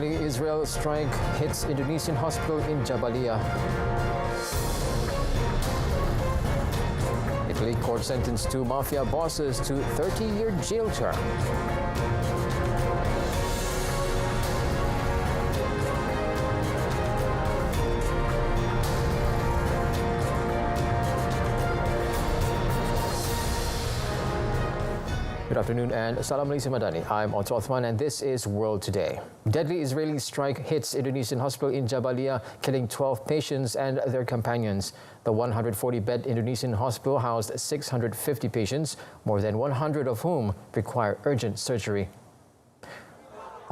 Israeli-Israel strike hits Indonesian hospital in Jabalia. Italy court sentenced two mafia bosses to 30-year jail term. Good afternoon and Salam Malaysia Madani. I'm Otto Othman and this is World Today. Deadly Israeli strike hits Indonesian hospital in Jabalia, killing 12 patients and their companions. The 140-bed Indonesian hospital housed 650 patients, more than 100 of whom require urgent surgery.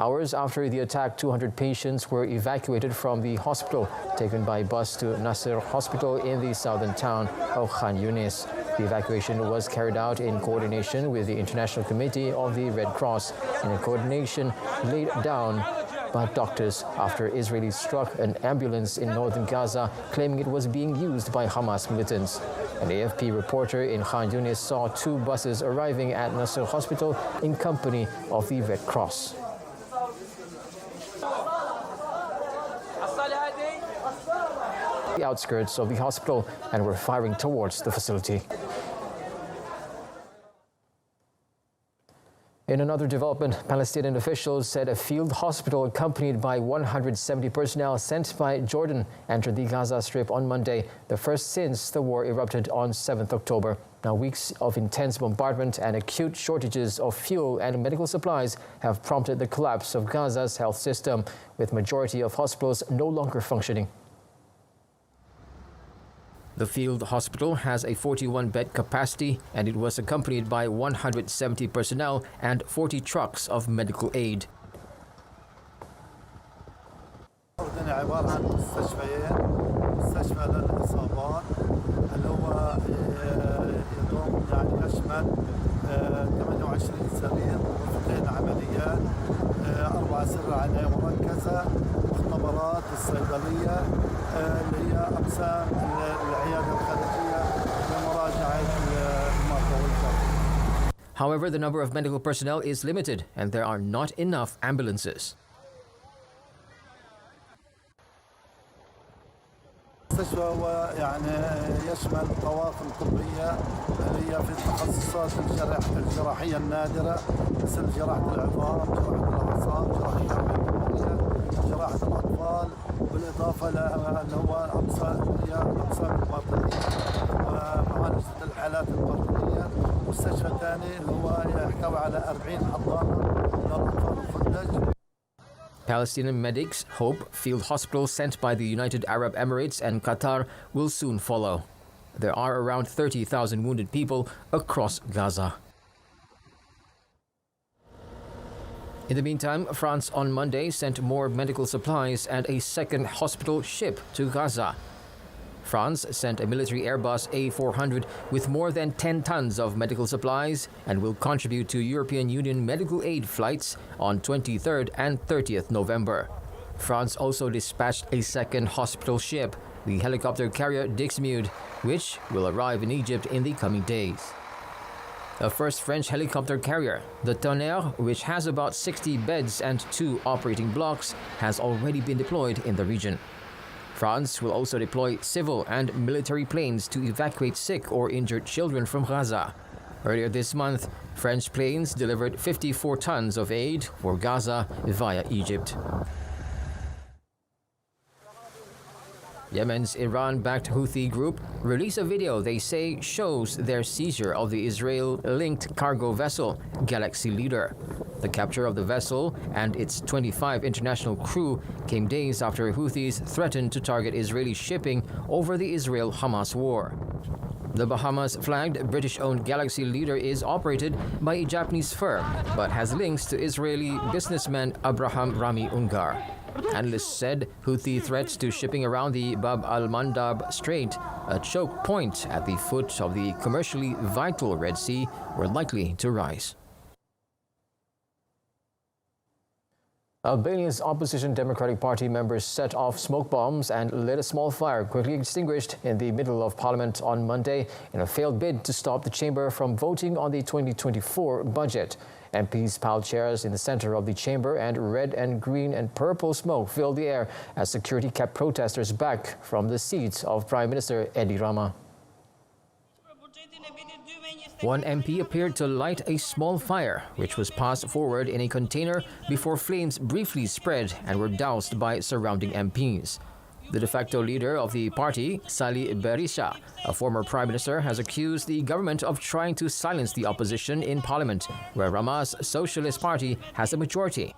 Hours after the attack, 200 patients were evacuated from the hospital, taken by bus to Nasser Hospital in the southern town of Khan Yunis. The evacuation was carried out in coordination with the International Committee of the Red Cross and a coordination laid down by doctors after Israelis struck an ambulance in northern Gaza, claiming it was being used by Hamas militants. An AFP reporter in Khan Yunis saw two buses arriving at Nasser Hospital in company of the Red Cross. The outskirts of the hospital and were firing towards the facility. In another development, Palestinian officials said a field hospital accompanied by 170 personnel sent by Jordan entered the Gaza Strip on Monday, the first since the war erupted on 7th October. Now, weeks of intense bombardment and acute shortages of fuel and medical supplies have prompted the collapse of Gaza's health system, with majority of hospitals no longer functioning. The field hospital has a 41-bed capacity and it was accompanied by 170 personnel and 40 trucks of medical aid. However, the number of medical personnel is limited and there are not enough ambulances. المستشفى هو يشمل طواقم طبية اللي هي في التخصصات الجراحية النادرة مثل جراحة العظام، جراحة الأعصاب، جراحة الأطفال، بالإضافة اللي هو الأقسام الباطنية ومعالجة الحالات الباطنية. مستشفى ثاني اللي هو يحتوي على 40 حضانة للأطفال الخدج. Palestinian medics hope field hospitals sent by the United Arab Emirates and Qatar will soon follow. There are around 30,000 wounded people across Gaza. In the meantime, France on Monday sent more medical supplies and a second hospital ship to Gaza. France sent a military Airbus A400 with more than 10 tons of medical supplies and will contribute to European Union medical aid flights on 23rd and 30th November. France also dispatched a second hospital ship, the helicopter carrier Dixmude, which will arrive in Egypt in the coming days. A first French helicopter carrier, the Tonnerre, which has about 60 beds and 2 operating blocks, has already been deployed in the region. France will also deploy civil and military planes to evacuate sick or injured children from Gaza. Earlier this month, French planes delivered 54 tons of aid for Gaza via Egypt. Yemen's Iran-backed Houthi group released a video they say shows their seizure of the Israel-linked cargo vessel, Galaxy Leader. The capture of the vessel and its 25 international crew came days after Houthis threatened to target Israeli shipping over the Israel-Hamas war. The Bahamas-flagged British-owned Galaxy Leader is operated by a Japanese firm but has links to Israeli businessman Abraham Rami Ungar. Analysts said Houthi threats to shipping around the Bab al-Mandab Strait, a choke point at the foot of the commercially vital Red Sea, were likely to rise. Albania's opposition Democratic Party members set off smoke bombs and lit a small fire, quickly extinguished in the middle of Parliament on Monday in a failed bid to stop the chamber from voting on the 2024 budget. MPs piled chairs in the center of the chamber, and red and green and purple smoke filled the air as security kept protesters back from the seats of Prime Minister Edi Rama. One MP appeared to light a small fire, which was passed forward in a container before flames briefly spread and were doused by surrounding MPs. The de facto leader of the party, Salih Berisha, a former prime minister, has accused the government of trying to silence the opposition in parliament, where Rama's Socialist Party has a majority.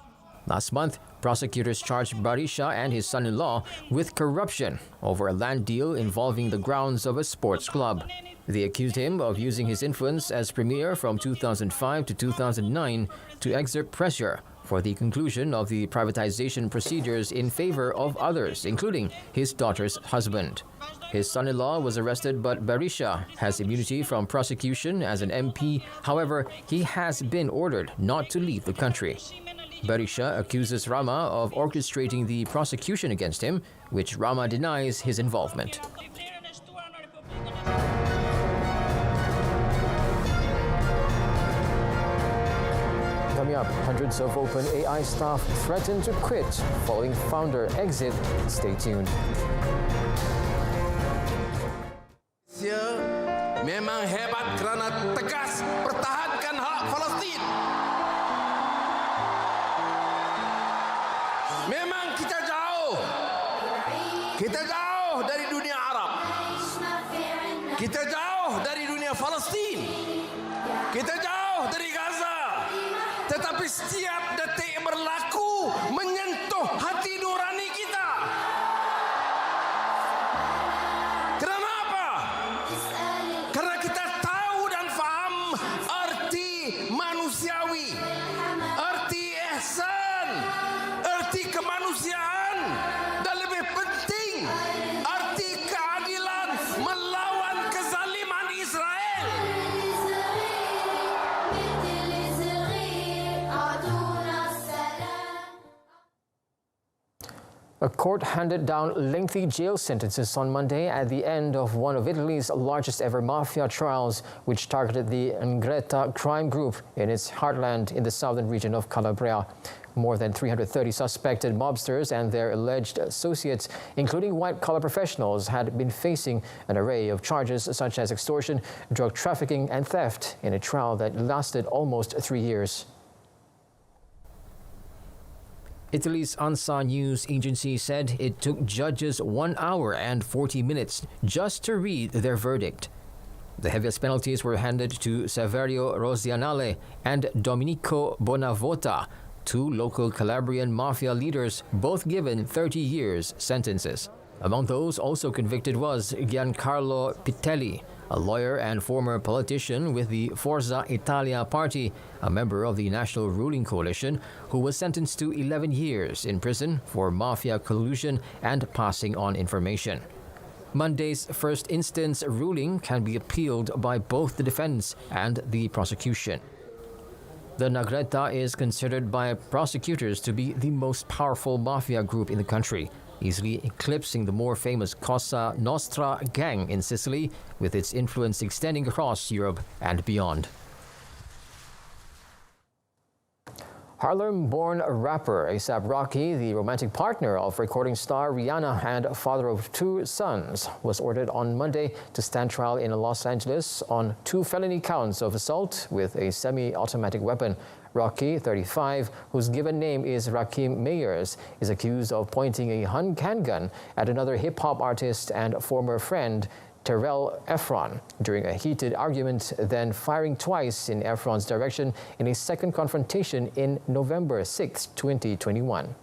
Last month, prosecutors charged Berisha and his son-in-law with corruption over a land deal involving the grounds of a sports club. They accused him of using his influence as premier from 2005 to 2009 to exert pressure for the conclusion of the privatization procedures in favor of others, including his daughter's husband. His son-in-law was arrested, but Berisha has immunity from prosecution as an MP. However, he has been ordered not to leave the country. Berisha accuses Rama of orchestrating the prosecution against him, which Rama denies his involvement. Coming up, hundreds of OpenAI staff threaten to quit following founder exit. Stay tuned. Malaysia memang hebat kerana tegas pertahankan hak Palestin. Memang kita jauh dari dunia Arab. Kita jauh dari dunia Palestin. Kita jauh dari Gaza. Tetapi setiap detik berlaku menyentuh hati nurani kita. Kerana apa? Karena kita tahu dan faham arti manusiawi, arti ihsan, arti kemanusiaan, dan lebih penting, arti keadilan melawan kezaliman Israel. A court handed down lengthy jail sentences on Monday at the end of one of Italy's largest ever mafia trials, which targeted the 'Ndrangheta crime group in its heartland in the southern region of Calabria. More than 330 suspected mobsters and their alleged associates, including white-collar professionals, had been facing an array of charges such as extortion, drug trafficking and theft in a trial that lasted almost 3 years. Italy's ANSA news agency said it took judges 1 hour and 40 minutes just to read their verdict. The heaviest penalties were handed to Saverio Rosianale and Domenico Bonavota, two local Calabrian mafia leaders, both given 30 years sentences. Among those also convicted was Giancarlo Pitelli, a lawyer and former politician with the Forza Italia party, a member of the national ruling coalition, who was sentenced to 11 years in prison for mafia collusion and passing on information. Monday's first instance ruling can be appealed by both the defense and the prosecution. The 'Ndrangheta is considered by prosecutors to be the most powerful mafia group in the country, easily eclipsing the more famous Cosa Nostra gang in Sicily, with its influence extending across Europe and beyond. Harlem-born rapper A$AP Rocky, the romantic partner of recording star Rihanna and father of 2 sons, was ordered on Monday to stand trial in Los Angeles on 2 felony counts of assault with a semi-automatic weapon. Rocky, 35, whose given name is Rakim Mayers, is accused of pointing a handgun at another hip-hop artist and former friend, Terrell Efron, during a heated argument, then firing twice in Efron's direction in a second confrontation in November 6, 2021.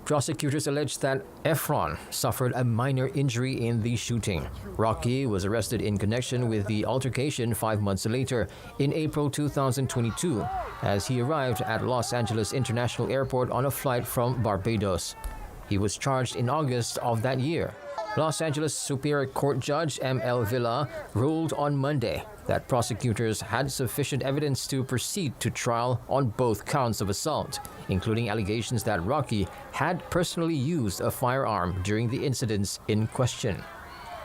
Prosecutors alleged that Efron suffered a minor injury in the shooting. Rocky was arrested in connection with the altercation 5 months later, in April 2022, as he arrived at Los Angeles International Airport on a flight from Barbados. He was charged in August of that year. Los Angeles Superior Court Judge M.L. Villa ruled on Monday that prosecutors had sufficient evidence to proceed to trial on both counts of assault, including allegations that Rocky had personally used a firearm during the incidents in question.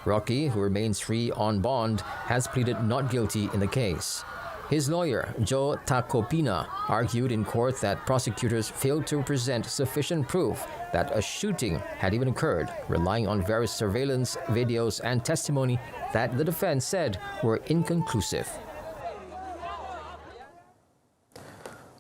Rocky, who remains free on bond, has pleaded not guilty in the case. His lawyer, Joe Tacopina, argued in court that prosecutors failed to present sufficient proof that a shooting had even occurred, relying on various surveillance, videos, and testimony that the defense said were inconclusive.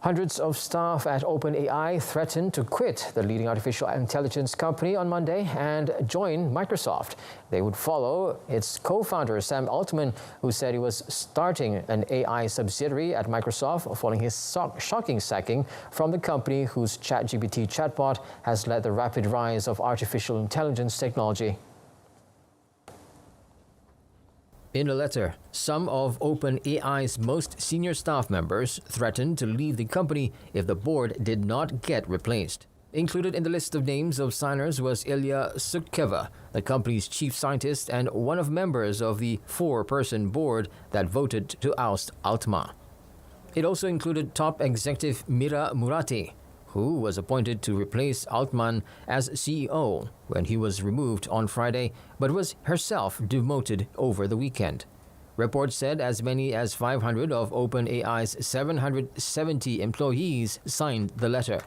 Hundreds of staff at OpenAI threatened to quit the leading artificial intelligence company on Monday and join Microsoft. They would follow its co-founder, Sam Altman, who said he was starting an AI subsidiary at Microsoft following his shocking sacking from the company whose ChatGPT chatbot has led the rapid rise of artificial intelligence technology. In a letter, some of OpenAI's most senior staff members threatened to leave the company if the board did not get replaced. Included in the list of names of signers was Ilya Sutskever, the company's chief scientist and one of members of the 4-person board that voted to oust Altman. It also included top executive Mira Murati, who was appointed to replace Altman as CEO when he was removed on Friday, but was herself demoted over the weekend. Reports said as many as 500 of OpenAI's 770 employees signed the letter.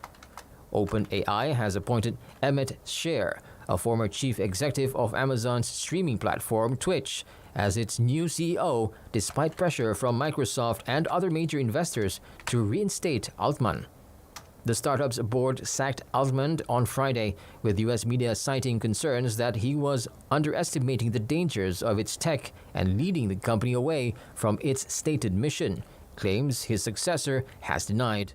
OpenAI has appointed Emmett Shear, a former chief executive of Amazon's streaming platform Twitch, as its new CEO, despite pressure from Microsoft and other major investors to reinstate Altman. The startup's board sacked Altman on Friday, with U.S. media citing concerns that he was underestimating the dangers of its tech and leading the company away from its stated mission, claims his successor has denied.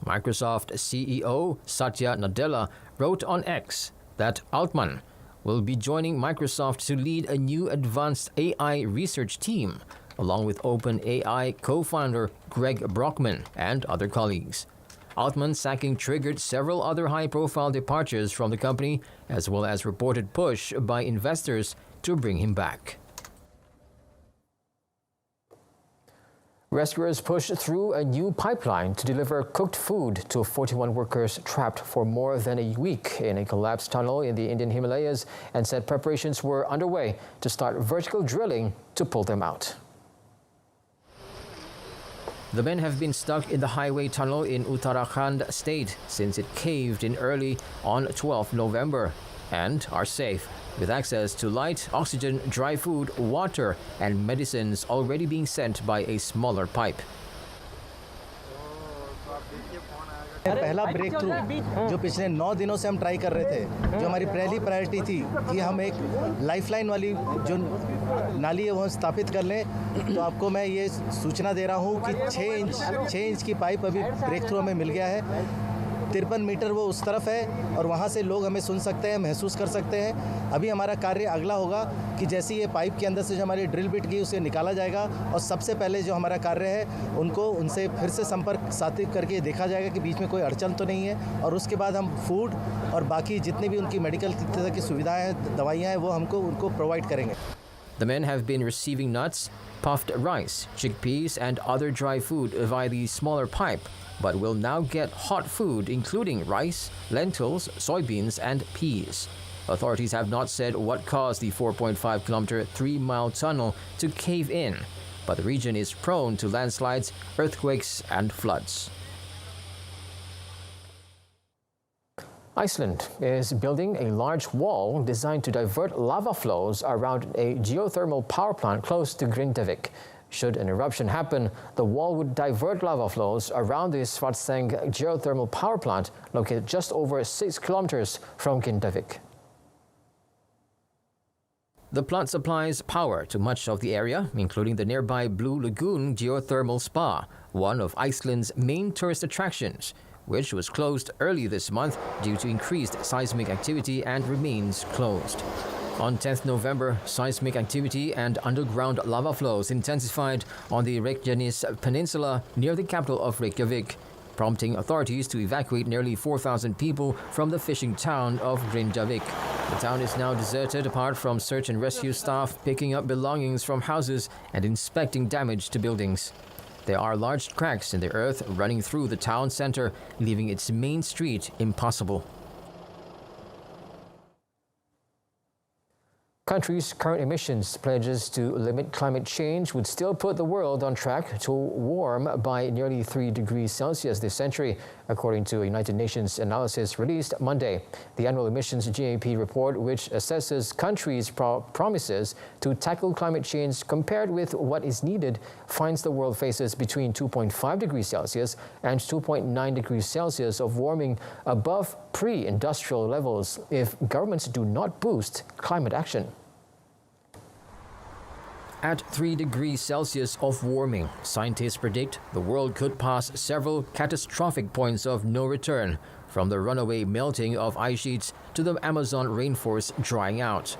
Microsoft CEO Satya Nadella wrote on X that Altman will be joining Microsoft to lead a new advanced AI research team, along with OpenAI co-founder Greg Brockman and other colleagues. Altman's sacking triggered several other high-profile departures from the company, as well as reported push by investors to bring him back. Rescuers pushed through a new pipeline to deliver cooked food to 41 workers trapped for more than a week in a collapsed tunnel in the Indian Himalayas and said preparations were underway to start vertical drilling to pull them out. The men have been stuck in the highway tunnel in Uttarakhand state since it caved in early on 12 November and are safe, with access to light, oxygen, dry food, water, and medicines already being sent by a smaller pipe. पहला break through जो पिछले 9 दिनों से हम try कर रहे थे, जो हमारी पहली प्रायोरिटी थी कि हम एक लाइफलाइन वाली जो नाली है वो स्थापित कर लें, तो आपको मैं ये सूचना दे रहा हूँ कि 6 इंच की पाइप अभी ब्रेक थ्रू हमें मिल गया है। 53 मीटर वो उस तरफ है और वहाँ से लोग हमें सुन सकते हैं, महसूस कर सकते हैं। अभी हमारा कार्य अगला होगा कि जैसे ये पाइप के अंदर से जो हमारी ड्रिल बिट की उसे निकाला जाएगा और सबसे पहले जो हमारा कार्य है उनसे फिर से संपर्क स्थापित करके देखा जाएगा कि बीच में कोई अड़चन तो नहीं है, और उसके बाद हम फूड और बाकी जितनी भी उनकी मेडिकल तरह की सुविधाएँ हैं, दवाइयाँ हैं, वो उनको प्रोवाइड करेंगे। The men have been receiving nuts, puffed rice, chickpeas, and other dry food via the smaller pipe, but will now get hot food including rice, lentils, soybeans, and peas. Authorities have not said what caused the 4.5-kilometer, 3-mile tunnel to cave in, but the region is prone to landslides, earthquakes, and floods. Iceland is building a large wall designed to divert lava flows around a geothermal power plant close to Grindavik. Should an eruption happen, the wall would divert lava flows around the Svartseng geothermal power plant located just over 6 kilometers from Grindavik. The plant supplies power to much of the area, including the nearby Blue Lagoon Geothermal Spa, one of Iceland's main tourist attractions, which was closed early this month due to increased seismic activity and remains closed. On 10th November, seismic activity and underground lava flows intensified on the Reykjanes Peninsula near the capital of Reykjavik, prompting authorities to evacuate nearly 4,000 people from the fishing town of Grindavik. The town is now deserted apart from search and rescue staff picking up belongings from houses and inspecting damage to buildings. There are large cracks in the earth running through the town center, leaving its main street impassable. Countries' current emissions pledges to limit climate change would still put the world on track to warm by nearly 3 degrees Celsius this century, according to a United Nations analysis released Monday. The annual emissions GAP report, which assesses countries' promises to tackle climate change compared with what is needed, finds the world faces between 2.5 degrees Celsius and 2.9 degrees Celsius of warming above pre-industrial levels if governments do not boost climate action. At 3 degrees Celsius of warming, scientists predict the world could pass several catastrophic points of no return, from the runaway melting of ice sheets to the Amazon rainforest drying out.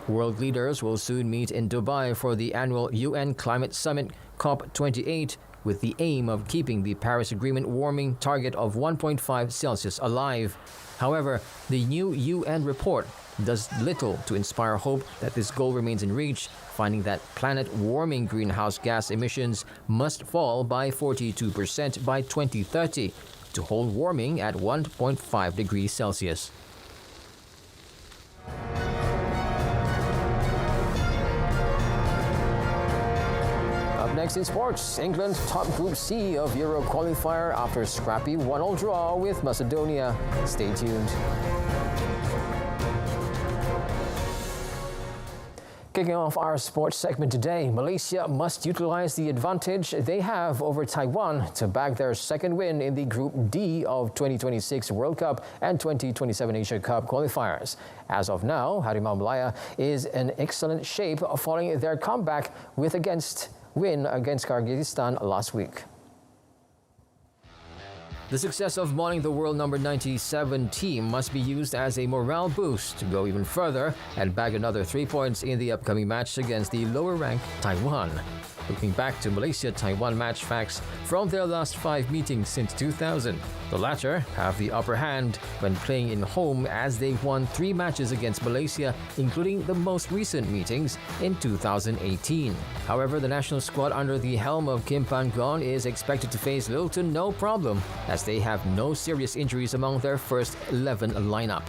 World leaders will soon meet in Dubai for the annual UN Climate Summit COP28, with the aim of keeping the Paris Agreement warming target of 1.5 Celsius alive. However, the new UN report does little to inspire hope that this goal remains in reach, finding that planet-warming greenhouse gas emissions must fall by 42% by 2030 to hold warming at 1.5 degrees Celsius. Up next in sports, England top Group C of Euro qualifier after scrappy 1-1 draw with Macedonia. Stay tuned. Kicking off our sports segment today, Malaysia must utilize the advantage they have over Taiwan to bag their second win in the Group D of 2026 World Cup and 2027 Asia Cup qualifiers. As of now, Harimau Malaya is in excellent shape following their comeback win against Kyrgyzstan last week. The success of mauling the world number 97 team must be used as a morale boost to go even further and bag another 3 points in the upcoming match against the lower-ranked Taiwan. Looking back to Malaysia-Taiwan match facts from their last 5 meetings since 2000, the latter have the upper hand when playing in home as they won 3 matches against Malaysia, including the most recent meetings in 2018. However, the national squad under the helm of Kim Pan-gon is expected to face little to no problem as they have no serious injuries among their first 11 lineup.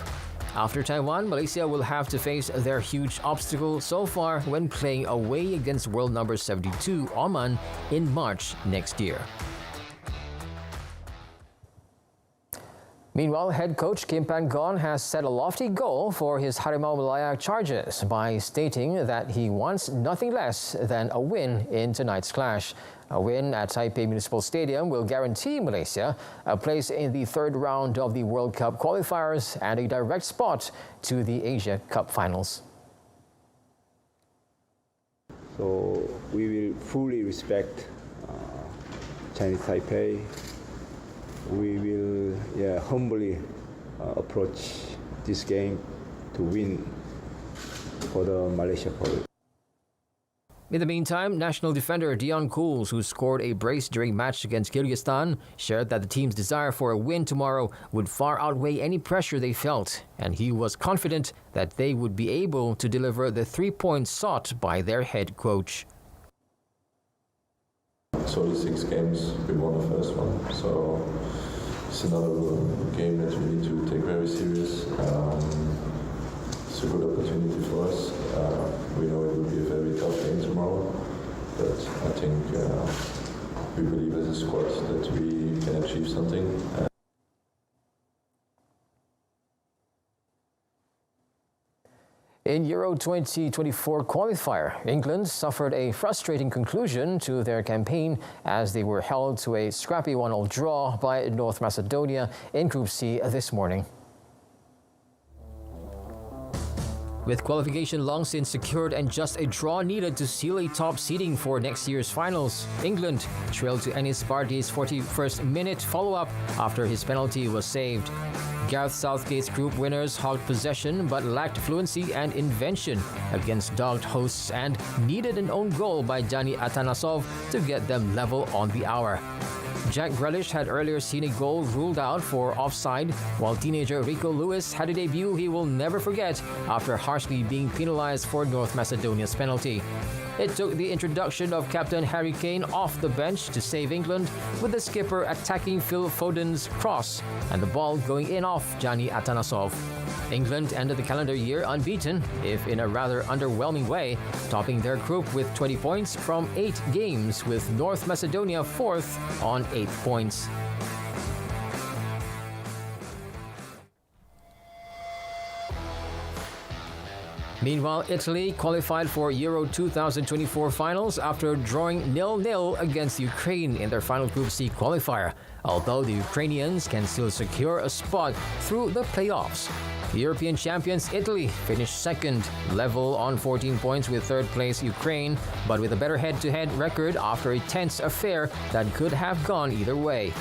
After Taiwan, Malaysia will have to face their huge obstacle so far when playing away against world number 72 Oman in March next year. Meanwhile, head coach Kim Pan-gon has set a lofty goal for his Harimau Malaya Chargers by stating that he wants nothing less than a win in tonight's clash. A win at Taipei Municipal Stadium will guarantee Malaysia a place in the third round of the World Cup qualifiers and a direct spot to the Asia Cup finals. So we will fully respect Chinese Taipei. We will humbly approach this game to win for the Malaysia Power. In the meantime, national defender Dion Cools, who scored a brace during match against Kyrgyzstan, shared that the team's desire for a win tomorrow would far outweigh any pressure they felt, and he was confident that they would be able to deliver the 3 points sought by their head coach. It's only 6 games, we won the first one, so it's another game that we need to take very serious. It's a good opportunity for us. We know it will be a very tough game tomorrow, but I think we believe as a squad that we can achieve something. In Euro 2024 qualifier, England suffered a frustrating conclusion to their campaign as they were held to a scrappy 1-1 draw by North Macedonia in Group C this morning. With qualification long since secured and just a draw needed to seal a top seeding for next year's finals, England trailed to Ennis Barty's 41st minute follow-up after his penalty was saved. Gareth Southgate's group winners hogged possession but lacked fluency and invention against dogged hosts and needed an own goal by Dani Atanasov to get them level on the hour. Jack Grealish had earlier seen a goal ruled out for offside, while teenager Rico Lewis had a debut he will never forget after harshly being penalised for North Macedonia's penalty. It took the introduction of captain Harry Kane off the bench to save England, with the skipper attacking Phil Foden's cross and the ball going in off Gianni Atanasov. England ended the calendar year unbeaten, if in a rather underwhelming way, topping their group with 20 points from 8 games, with North Macedonia fourth on 8 points. Meanwhile, Italy qualified for Euro 2024 finals after drawing 0-0 against Ukraine in their final Group C qualifier, although the Ukrainians can still secure a spot through the playoffs. The European champions Italy finished second, level on 14 points with third place Ukraine, but with a better head-to-head record after a tense affair that could have gone either way.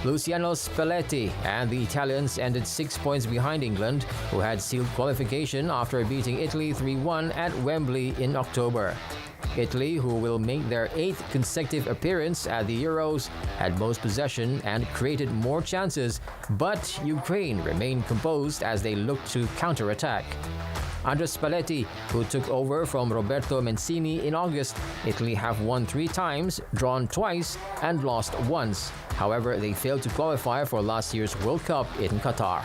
Luciano Spalletti and the Italians ended 6 points behind England, who had sealed qualification after beating Italy 3-1 at Wembley in October. Italy, who will make their 8th consecutive appearance at the Euros, had most possession and created more chances, but Ukraine remained composed as they looked to counter-attack. Under Spalletti, who took over from Roberto Mancini in August, Italy have won 3 times, drawn twice, and lost once. However, they failed to qualify for last year's World Cup in Qatar.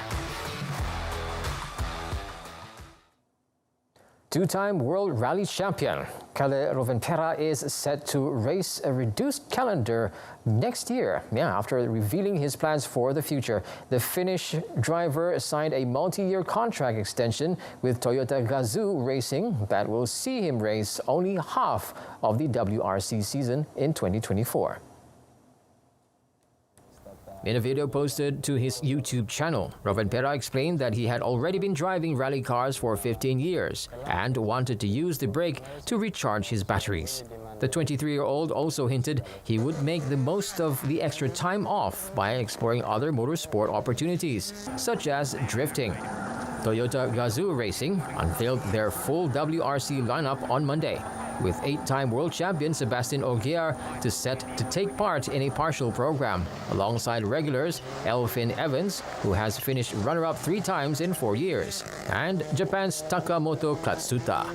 Two-time World Rally champion Kalle Rovanperä is set to race a reduced calendar next year. After revealing his plans for the future, the Finnish driver signed a multi-year contract extension with Toyota Gazoo Racing that will see him race only half of the WRC season in 2024. In a video posted to his YouTube channel, Rovanperä explained that he had already been driving rally cars for 15 years and wanted to use the break to recharge his batteries. The 23-year-old also hinted he would make the most of the extra time off by exploring other motorsport opportunities, such as drifting. Toyota Gazoo Racing unveiled their full WRC lineup on Monday, with 8-time world champion Sebastian Ogier set to take part in a partial program, alongside regulars Elfyn Evans, who has finished runner-up 3 times in 4 years, and Japan's Takamoto Katsuta.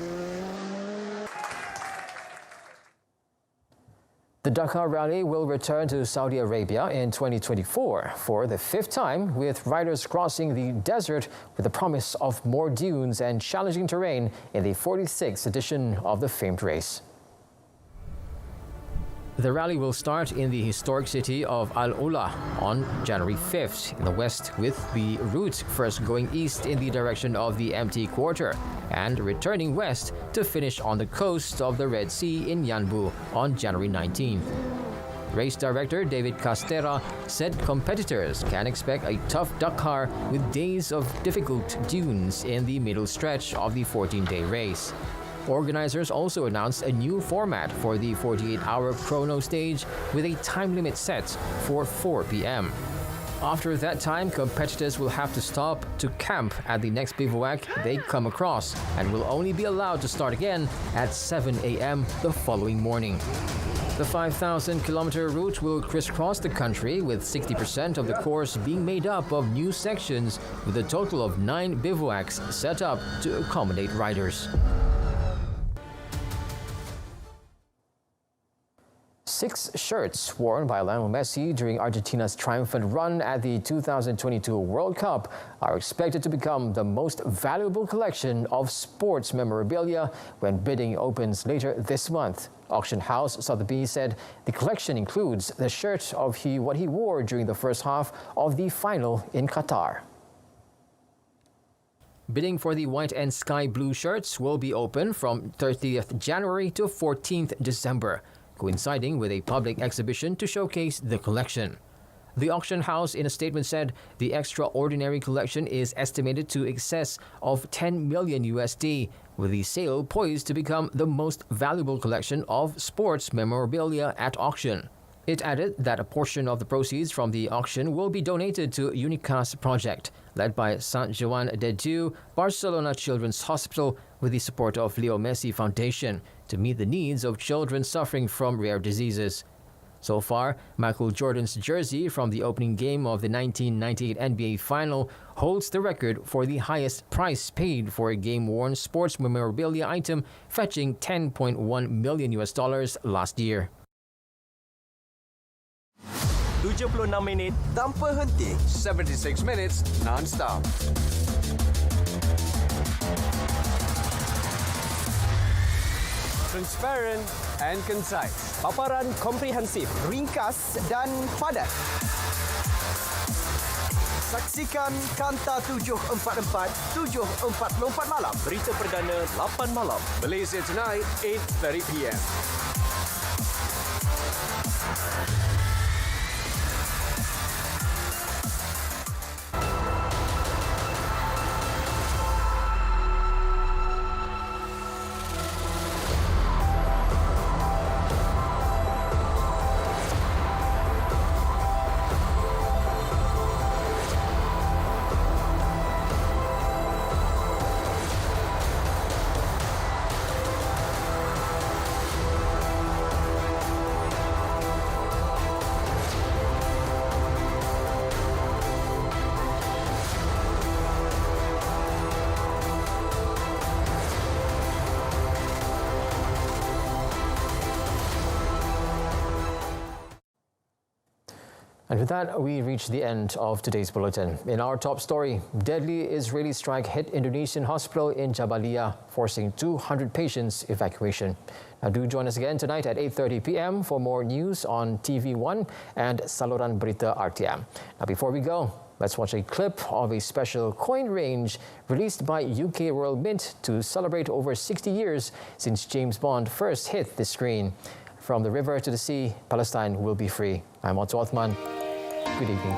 The Dakar Rally will return to Saudi Arabia in 2024 for the 5th time, with riders crossing the desert with the promise of more dunes and challenging terrain in the 46th edition of the famed race. The rally will start in the historic city of Al Ula on January 5th in the west, with the route first going east in the direction of the MT Quarter and returning west to finish on the coast of the Red Sea in Yanbu on January 19th. Race director David Castera said competitors can expect a tough Dakar with days of difficult dunes in the middle stretch of the 14-day race. Organizers also announced a new format for the 48-hour chrono stage with a time limit set for 4 p.m. After that time, competitors will have to stop to camp at the next bivouac they come across and will only be allowed to start again at 7 a.m. the following morning. The 5,000-kilometer route will crisscross the country, with 60% of the course being made up of new sections, with a total of 9 bivouacs set up to accommodate riders. 6 shirts worn by Lionel Messi during Argentina's triumphant run at the 2022 World Cup are expected to become the most valuable collection of sports memorabilia when bidding opens later this month. Auction house Sotheby's said the collection includes the shirt of what he wore during the first half of the final in Qatar. Bidding for the white and sky blue shirts will be open from 30th January to 14th December. Coinciding with a public exhibition to showcase the collection. The auction house in a statement said the extraordinary collection is estimated to excess of 10 million USD, with the sale poised to become the most valuable collection of sports memorabilia at auction. It added that a portion of the proceeds from the auction will be donated to Unicas project, led by Sant Joan de Diu Barcelona Children's Hospital, with the support of Leo Messi Foundation, to meet the needs of children suffering from rare diseases. So far, Michael Jordan's jersey from the opening game of the 1998 NBA Final holds the record for the highest price paid for a game-worn sports memorabilia item, fetching $10.1 million last year. 76 minit tanpa henti. 76 minutes non-stop. Transparent and concise. Paparan komprehensif, ringkas dan padat. Saksikan Kanta 744, 7.44 malam. Berita perdana 8 malam. Malaysia tonight, 8:30 p.m. And with that, we reach the end of today's bulletin. In our top story, deadly Israeli strike hit Indonesian hospital in Jabalia, forcing 200 patients evacuation. Now do join us again tonight at 8:30 p.m. for more news on TV1 and saluran Berita RTM. Now before we go, let's watch a clip of a special coin range released by UK Royal Mint to celebrate over 60 years since James Bond first hit the screen. From the river to the sea, Palestine will be free. I'm Otto Othman. Good evening.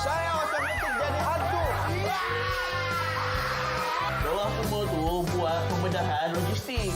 Saya macam untuk jadi hantu. Bawah umur tu buat pembedahan logistik.